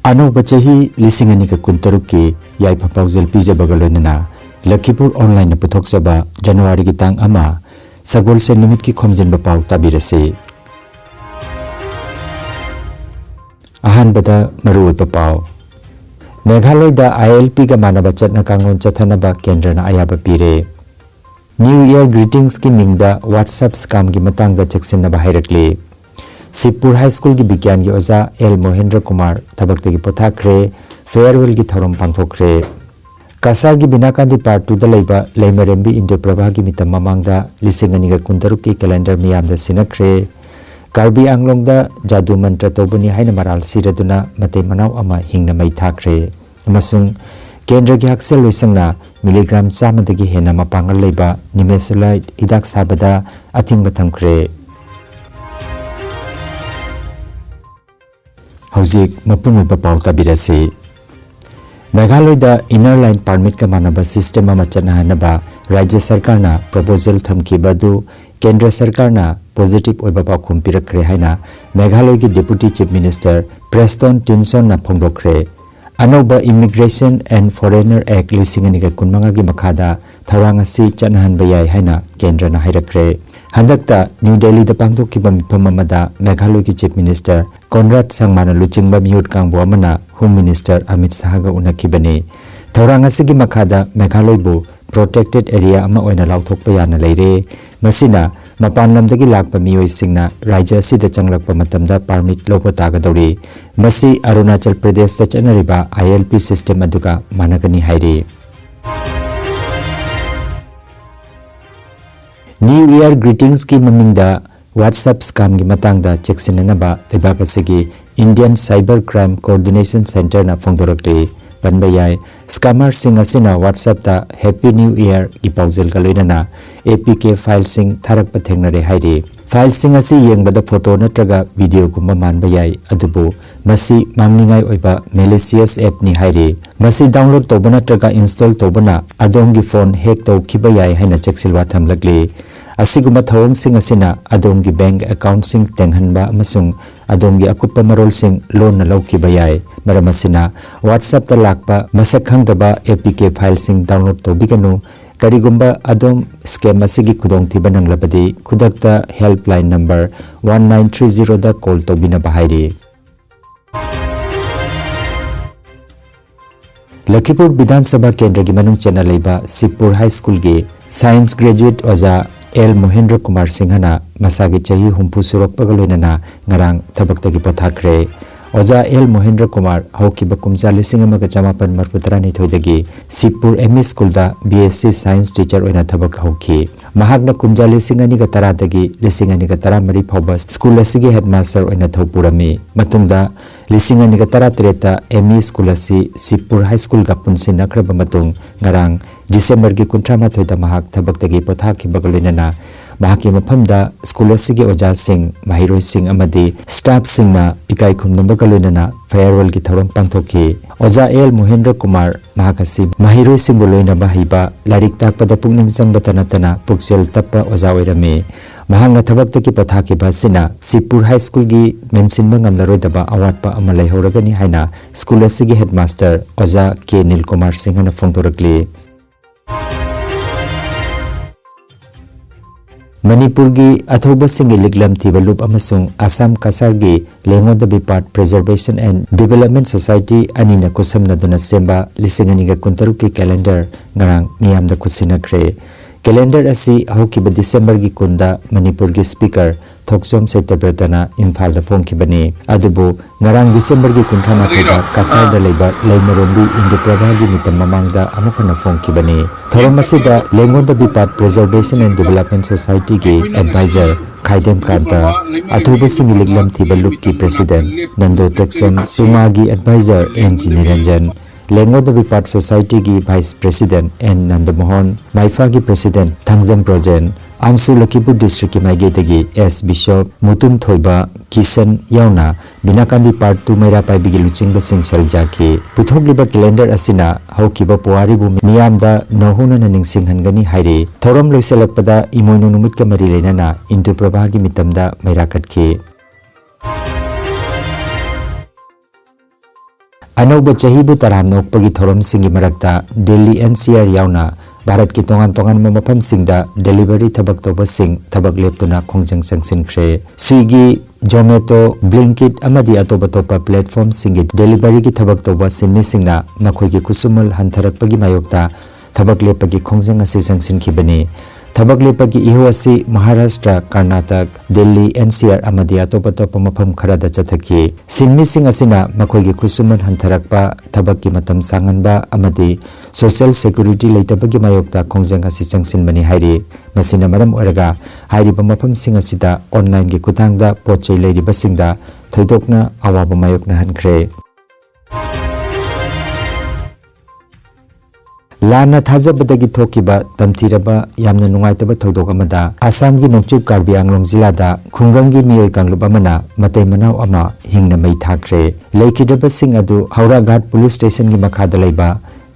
अनौब चही लिसिंग अनी का कुंतरुक की याइफा पाउजल पीजबगा लोइनना लखीपुर ऑनलाइन पुथोक्सबा जनवरी की तांग अमा सगोल से नुमित की खोमजिनबा पाउ ताबिरसे अहानबदा मरुओइबा पाउ मेघालयदा ILP का मानब चटना कांगोन चथनबा केंद्रना अयाबा पीरे न्यू ईयर ग्रीटिंग्स की मिंगदा व्हाट्सएप स्कैम की मतंगदा चेक्सिनबा हाइरकले सिपुर हाई स्कूल की विज्ञान की ओजा एल महेंद्र कुमार थबकते की पोथाख्रे फेयरवेल की थौरम पांथोख्रे कासार की बिनाकांदी पार्ट 2 दा लेबा लेमरेंबी इंडो प्रभा की मितम ममांगदा लिसिंग अनिगा कुंतरुक की कैलेंडर मियामदा सिनख्रे कार्बी आंगलोंगदा जादू मंत्र तोबनी हाइना मराल सिरदुना मते मनाव अमा हिंगना मै थाख्रे अमसुंग केंद्र की हक्सेल लोइसंगना मिलीग्राम चामदगी हेना मपांगल लेबा निमेसुलाइट हिदाक साबदा अथिंग थमख्रे हौजिक मपुंग पाउ ताबिरसे मेघालयदा इनर लाइन परमिट का मानब सिस्टम अमा चनाहनबा राज्य सरकार ना प्रपोजल थमखिबदु केंद्र सरकार ना पॉजिटिव ओइबा पाउखुम पिरखरे हाइना मेघालय की डिप्यूटी चीफ मिनिस्टर प्रेस्टन टिनसन ना फोंदोखरे अनौब इमिग्रेशन एंड फॉरेनर एक्ट लिसिंगनी का कुनमंगा की मखादा थौरांग असि चनाहनबा याय हाइना केंद्र ना हाइरखरे हंदकता न्यू दिल्ली दा पांगथोखिबा मिफम अमदा मेघालय की चीफ मिनिस्टर कॉनराड संगमाना लुचिंगबा मिहुत कांगबो अमना होम मिनिस्टर अमित शाह गा उनखिबने थौरांग असिगी मखादा मेघालय बु प्रोटेक्टेड एरिया अमा ओइना लाउथोकपा याना लेरे मसिना मपान लमदगी लाकपा मियोइसिंगना राज्य असिदा चंगलकपा मतमदा परमिट लोपो तागदौरी मसि अरुणाचल प्रदेश दा चनरिबा ILP सिस्टम अदुगा मानगनी हाइरे न्यू ईयर ग्रीटिंग्स की ममिंगदा व्हाट्सएप स्कैम की मतंगदा चेक्सिननबा लेबाक असिगी Indian cyber crime coordination centre ना फोंदोरकले बनबा याय स्कैमर सिंग असिना व्हाट्सएप ता हैप्पी न्यू ईयर की पाउजल का लोइनना APK फाइल सिंग थारक पथेंगनरे हाइरे फाइल सिंग असि येंगबदा फोटो नत्रगा वीडियो गुम्बा मानबा याय अदुबो मसि मांगनिंगाय ओइबा मेलिशियस ऐप नि हाइरे मसि डाउनलोड तोबा नत्रगा इंस्टॉल तोबना अदोंगी फोन हैक तौखिबा याय हाइना चेक्सिलवा थमलगले असिगुमा थौरंग सिंग असिना अदोंगी बैंक अकाउंट सिंग तेंहनबा अमसुंग अदोंगी अकुप्पा मरोल सिंग लोन न लौखिबा याय मरम असिना व्हाट्सएप ता लाकपा मसक खंगदबा APK फाइल सिंग डाउनलोड तौबिगनु करिगुम्बा अदोम स्कैम असिगी खुदोंथिबा नंगलबदि खुदकता हेल्पलाइन नंबर 1930 दा कॉल तौबिना बाहाइरे लखीपुर विधानसभा केंद्र की मनुंग चना लेबा सिपुर हाई स्कूल के साइंस ग्रेजुएट ओजा एल महेंद्र कुमार सिंहना मसागी चही हुंफु सुरकपगा लोइनना ngarang थबक्तगी पोथाख्रे ओजा एल महेंद्र कुमार हौकिबा कुमजा लिसिंग अमगा चमापन मरपुतरानी थोइदगी सिपुर ME स्कूल दा BSc साइंस टीचर ओइना थबक हौखि महागना कुमजा लिसिंग अनिगा तरादगी लिसिंग अनिगा तरा मरी फौबा स्कूल असिगी हेडमास्टर ओइना थौपुरमी मतुंगदा लिसिंग अनिगा तरा त्रेता ME स्कूल असि सिपुर हाई स्कूल का पुनसि नखरबा मतुंग ngarang डिसेंबर की 19 दा महाग थबक्तगी पोथाखिबगा लोइनना महाकी मफमदा स्कूल असिगी ओजा सिंह महिरोय सिंह अमदी स्टाफ सिंहना इकाई खुमनबगा लोइनना फेयरवेल की थौरम पांथोखि ओजा एल महेंद्र कुमार महाकसि महिरोय सिंह लोइनबा हिबा लारिक ताकपदा पुकनिंग संगबता नतना पुक्सेल तप्पा ओजा ओइरमे महांगा थबक्तकी पोथाखिबा सिना सिपुर हाई स्कूल की मेंसिनबा ngamlaroidaba awatpa ama laihoragani haina school असिगी हेडमास्टर ओजा के नील कुमार सिंहना फोंदोरकले मणिपुर की अथौबा सिंह लिगलम थिबलुप अमसुंग आसाम कासार की लेंगोदबी part preservation and development society अनिना कुसमनदुना सेंबा लिसिंग अनिगा कुंतरु की कैलेंडर ngarang मियामदा कुसिनख्रे कैलेंडर असि हौकिबा डिसेंबर की कुंदा मणिपुर की स्पीकर थोक्सोम सेतब्रतना इम्फाल दा फोंखिबने अदुबो ngarang डिसेंबर की 19 कासार दा लेबा लेमरोंबी इंडो प्रभा की मितम ममांगदा अमुखना फोंखिबने थोरमसिदा लेंगोदबी part preservation and development society के एडवाइजर खाइदेम कांता अथुबा सिंह लिगलम थिबलुप की प्रेसिडेंट नंदो टेक्सम तुमा की एडवाइजर NG निरंजन लेंगोदबी पार्ट सोसाइटी की वाइस प्रेसिडेंट N नंदमोहन माइफा की प्रेसिडेंट थांगजम प्रोजेन आमसु लखीपुर डिस्ट्रिक्ट की माइगेदगी S बिशप मुतुम थोइबा किशन यावना बिनाकांदी पार्ट 2 मेरा पाइबिगी लुचिंगबा सिंह सरुक जाखि पुथोकलिबा कैलेंडर असिना हौकिबा पुवारिबु मियामदा नहुनना निंगसिंगहनगनी हाइरे थौरम लोइसलकपदा इमोइनो नुमित का मरी लेनना इंदु प्रभा की मितमदा मैराकटखि अनौब चहीबु तराम नोकपगी थौरमसिंगी मरक्ता दिल्ली NCR यावना भारत की तोंगान तोंगान मफमसिंगदा डेलीवरी थबक तोबसिंग थबक लेप्तुना खोंजंग संगसिनख्रे स्विगी जोमेटो ब्लिंकिट अमदी अतोप अतोपा प्लेटफॉर्म सिंगी डेलीवरी की थबक तोबा सिनमिसिंगना मखोइगी कुसुमल हंथरकपगी मायोक्ता थबक लेपगी खोंजंग असि संगसिनखिबनी थबक लेपगी इहो असि महाराष्ट्र कर्नाटक दिल्ली NCR अमदी अतोप अतोपा मफम खरादा चथकी सिनमिसिंग असिना मखोइगी कुसुमल हंथरकपा थबक की मतम सांगनबा अमदी सोशल सिक्योरिटी लेतबगी मायोक्ता खोंजंग असि संगसिनबनी हाइरि मसिना मरम ओरगा हाइरिबा मफमसिंग असिदा ऑनलाइन की कुतांगदा पोचै लेरिबसिंगदा थोइदोकना अवाबा मायोकना हनख्रे लाना थाजबदगी थोकिबा तमथिरबा यामना नुंगाइतबा थौदोक अमदा आसाम की नोंचुब कार्बी आंगलोंग जिलादा खुंगंगी मियोय कांगलुब अमना मतै मनाव अमा हिंगना मै थाख्रे लेखिदबसिंग अदु हौरा घाट पुलिस स्टेशन की मखादा लैबा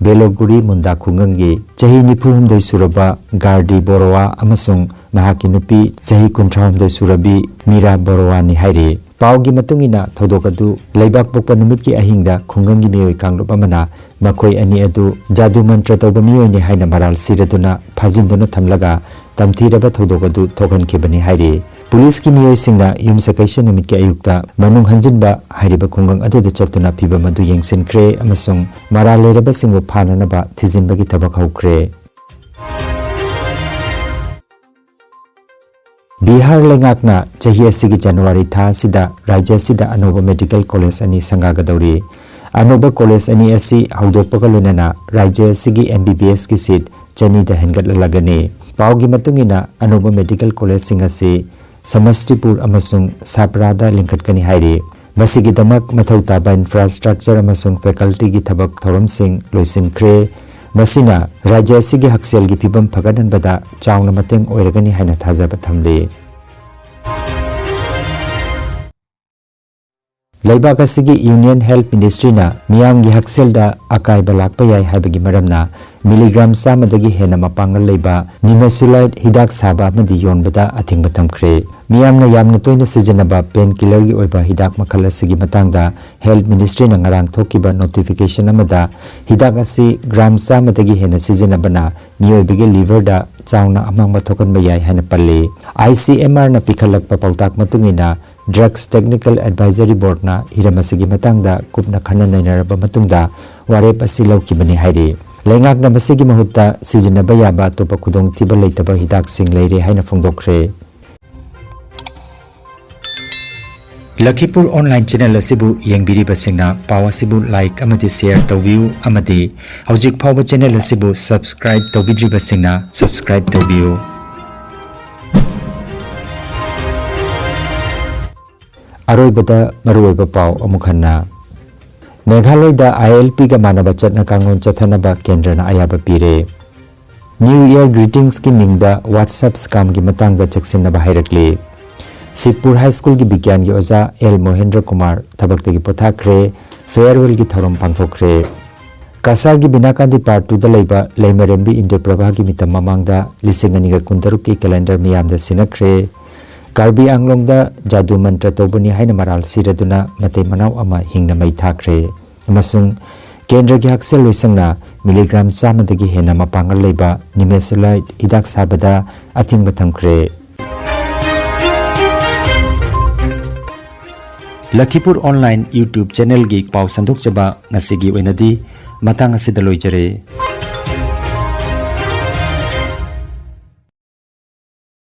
बेलोगुरी मुंदा खुंगंगी चही 94 सुरबा गार्डी बोरोवा अमसुंग महाकी नुपी चही 38 सुरबी मीरा बोरोवा नि हाइरे पावगी मतुंगिना थौदोकदु लैबाक पोकपा नुमित की अहिंगदा खुंगंगी मियोय कांगलुब अमना मखोय अनि अदु जादू मंत्र तौबा मियोयनि हाइना मराल सिरदुना फाजिनदुना थमलगा तमथिरबा थौदोकदु थोखनखिबनि हाइरे पुलिस की मियोय सिंगना युम सकैशन नुमित की अयुक्ता मनुंग हंजिनबा हाइरिबा खुंगंग अदुद चतुना पिबा मदु येंगसिनख्रे अमसुंग मराल लेरबा सिंगबु फाननबा थिजिनबगी थबक हौख्रे बिहार लेंगाकना चही असिगी जनवरी था सिदा राज्य सिदा अनोबा मेडिकल कॉलेज अनि संगागदौरी अनोबा कॉलेज अनि असि हौदोकपगा लोनना राज्य असिगी MBBS की सीट चनीदा हेंगटलगनी पावगी मतुंगिना अनोबा मेडिकल कॉलेज सिंग असि समस्तीपुर अमसुंग सापरादा लिंखटकनी हाइरे मसिगिदमक मथौ ताबा इंफ्रास्ट्रक्चर अमसुंग फैकल्टी की थबक थौरमसिंग लोइसिनख्रे मसिना राज्य असिगी हक्सेलगी फिबम फगदनबदा चावना मतेंग ओइरगनी हाइना थाजबा थमले लैबाक असिगी यूनियन हेल्थ मिनिस्ट्री ना मियामगी हक्सेलदा अकाइबा लाकपा याय हाइबगी मरमना मिलीग्राम सामदगी हेना मपांगल लैबा निमेसुलाइड हिदाक साबा अमदी योनबदा अथिंगबा थमख्रे मियामना यामना तोइना सिजनबा पेन किलर की ओइबा हिदाक मखल असिगी मतंगदा हेल्थ मिनिस्ट्री ना ngarang थोकिबा नोटिफिकेशन अमदा हिदाक असि ग्राम सामदगी हेना सिजनबना मियोइबगी लिवरदा चावना अमंगबा थोकनबा याय हाना पल्ले ICMR ना पिखलकपा पौताक मतुंगिना ड्रग्स टेक्निकल एडवाइजरी बोर्ड ना हिरमसिगी मतंगदा कुपना खनन नैनरबा मतुंगदा वारेप असि लौकिबनी हाइरे लेंगाकना मसिगी महुत्ता सिजनबा याबा तोपा खुदोंग थिबा लेतबा हिदाक सिंग लेरे हाइना फोंदोखरे लखीपुर ऑनलाइन चैनल असिबु येंगबिरिबा सिंगना पाव असिबु लाइक अमदि शेयर तौबियु अमदि हौजिक फावबा चैनल असिबु सब्सक्राइब तौबिद्रिबा सिंगना सब्सक्राइब तौबियु अरोइबदा मरुइबा पाव अमुखन्ना मेघालयदा ILP का मानव चटना कांगोन चथनबा केंद्रना अयाबा पीरे न्यू ईयर ग्रीटिंग्स की मिंगदा व्हाट्सएप स्कैम की मतंगदा चेक्सिनबा हाइरकले सिपुर हाई स्कूल की विज्ञान की ओजा L मोहेंद्र कुमार थबक्तगी पोथाख्रे फेयरवेल की थौरम पांथोख्रे कासार की बिनाकांदी पार्ट 2 दा लैबा लैमरेंबी इंद्र प्रभा की मितम ममांगदा लिसिंगनिगा कुंतरुक की कैलेंडर मियामदा सिनख्रे कार्बी आंगलोंगदा जादू मंत्र तौबनी हाइना मराल सिरदुना मते मनाव अमा हिंगना मै थाख्रे अमसुंग केंद्र की हक्सेल लोइसंगना मिलीग्राम चामदगी हेना मपांगल लैबा निमेसुलाइड हिदाक साबदा अथिंगबा थमख्रे लखीपुर ऑनलाइन YouTube चैनल की पाव संदोक जबा ngasi gi oinadi matang asida loijare।